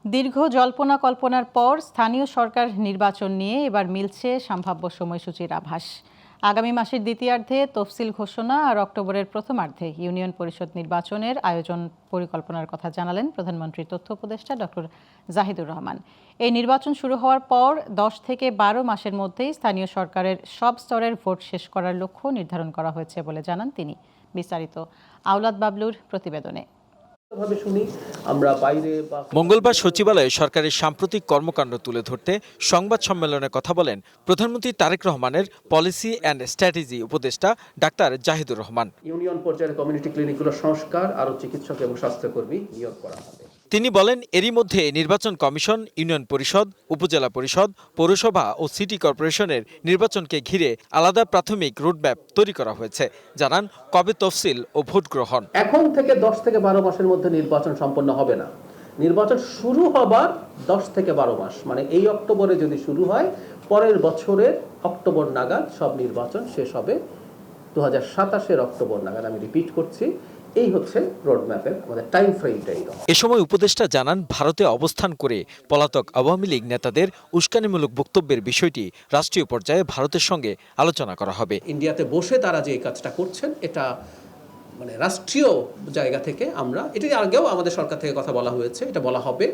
দীর্ঘ জল্পনা কল্পনার পর স্থানীয় সরকার নির্বাচন নিয়ে এবার মিলছে সম্ভাব্য সময়সূচির আভাস। আগামী মাসের দ্বিতীয়ার্ধে তফসিল ঘোষণা আর অক্টোবরের প্রথমার্ধে ইউনিয়ন পরিষদ নির্বাচনের আয়োজন পরিকল্পনার কথা জানালেন প্রধানমন্ত্রীর তথ্য উপদেষ্টা ডক্টর জাহিদুর রহমান। এই নির্বাচন শুরু হওয়ার পর ১০ থেকে ১২ মাসের মধ্যেই স্থানীয় সরকারের সব স্তরের ভোট শেষ করার লক্ষ্য নির্ধারণ করা হয়েছে বলে জানান তিনি। বিস্তারিত আওলাদ বাবলুর প্রতিবেদনে। মঙ্গলবার সচিবালয়ে সরকারের সাম্প্রতিক কর্মকাণ্ড তুলে ধরতে সংবাদ সম্মেলনে কথা বলেন প্রধানমন্ত্রী তারেক রহমানের পলিসি অ্যান্ড স্ট্র্যাটেজি উপদেষ্টা ডাক্তার জাহিদুর রহমান। ইউনিয়ন পর্যায়ের কমিউনিটি ক্লিনিকগুলোর সংস্কার, আরও চিকিৎসক এবং স্বাস্থ্যকর্মী নিয়োগ করা হবে। তিনি বলেন, এরই মধ্যে নির্বাচন কমিশন, ইউনিয়ন পরিষদ, উপজেলা পরিষদ, পৌরসভা ও সিটি কর্পোরেশনের নির্বাচনকে ঘিরে আলাদা প্রাথমিক রুটম্যাপ তৈরি করা হয়েছে। জানান কবে তফসিল ও ভোট গ্রহণ। এখন থেকে 10 থেকে 12 মাসের মধ্যে নির্বাচন সম্পন্ন হবে না। নির্বাচন শুরু হবার 10 থেকে 12 মাস, মানে এই অক্টোবরে যদি শুরু হয়, পরের বছরের অক্টোবর নাগাদ সব নির্বাচন শেষ হবে। 2027-এর অক্টোবর নাগাদ, আমি রিপিট করছি, এই হচ্ছে রোডম্যাপের আমাদের টাইম ফ্রেমটাই। এ সময় উপদেষ্টা জানান, ভারতে অবস্থান করে পলাতক আওয়ামী লীগ নেতাদের উস্কানিমূলক বক্তব্যের বিষয়টি রাষ্ট্রীয় পর্যায়ে ভারতের সঙ্গে আলোচনা করা হবে। ইন্ডিয়াতে বসে তারা যে এই কাজটা করছেন, এটা মানে রাষ্ট্রীয় জায়গা থেকে আমরা, এটা আগেও আমাদের সরকার থেকে কথা বলা হয়েছে, এটা বলা হবে।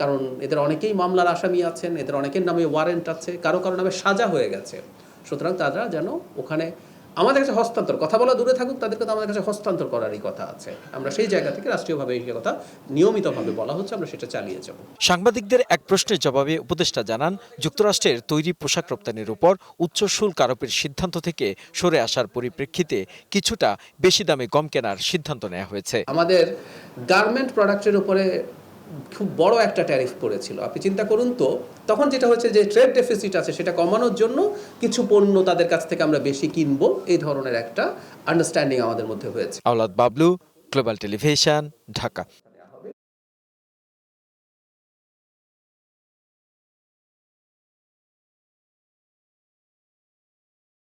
কারণ এদের অনেকেই মামলার আসামি আছেন, এদের অনেকের নামে ওয়ারেন্ট আছে, কারো কারো নামে সাজা হয়ে গেছে। সুতরাং তারা যেন ওখানে আমাদের কাছে হস্তান্তর, কথা বলা দূরে থাকুক, তাদেরকে তো আমাদের কাছে হস্তান্তর করারই কথা আছে। আমরা সেই জায়গা থেকে রাষ্ট্রীয়ভাবে এই কথা নিয়মিতভাবে বলা হচ্ছে, আমরা সেটা চালিয়ে যাব। সাংবাদিকদের এক প্রশ্নের জবাবে উপদেষ্টা জানান, যুক্তরাষ্ট্রের তৈরি পোশাক রপ্তানির উপর উচ্চ শুল্ক আরোপের সিদ্ধান্ত থেকে সরে আসার পরিপ্রেক্ষিতে কিছুটা বেশি দামে গম কেনার সিদ্ধান্ত নেওয়া হয়েছে। আমাদের গার্মেন্ট প্রোডাক্টের উপরে খুব বড় একটা ট্যারিফ পড়েছিল। আপনি চিন্তা করুন তো, তখন যেটা হচ্ছে যে ট্রেড ডেফিসিট আছে, সেটা কমানোর জন্য কিছু পণ্য তাদের কাছ থেকে আমরা বেশি কিনবো, এই ধরনের একটা আন্ডারস্ট্যান্ডিং আমাদের মধ্যে হয়েছে। আওলাদ বাবলু, গ্লোবাল টেলিভিশন, ঢাকা।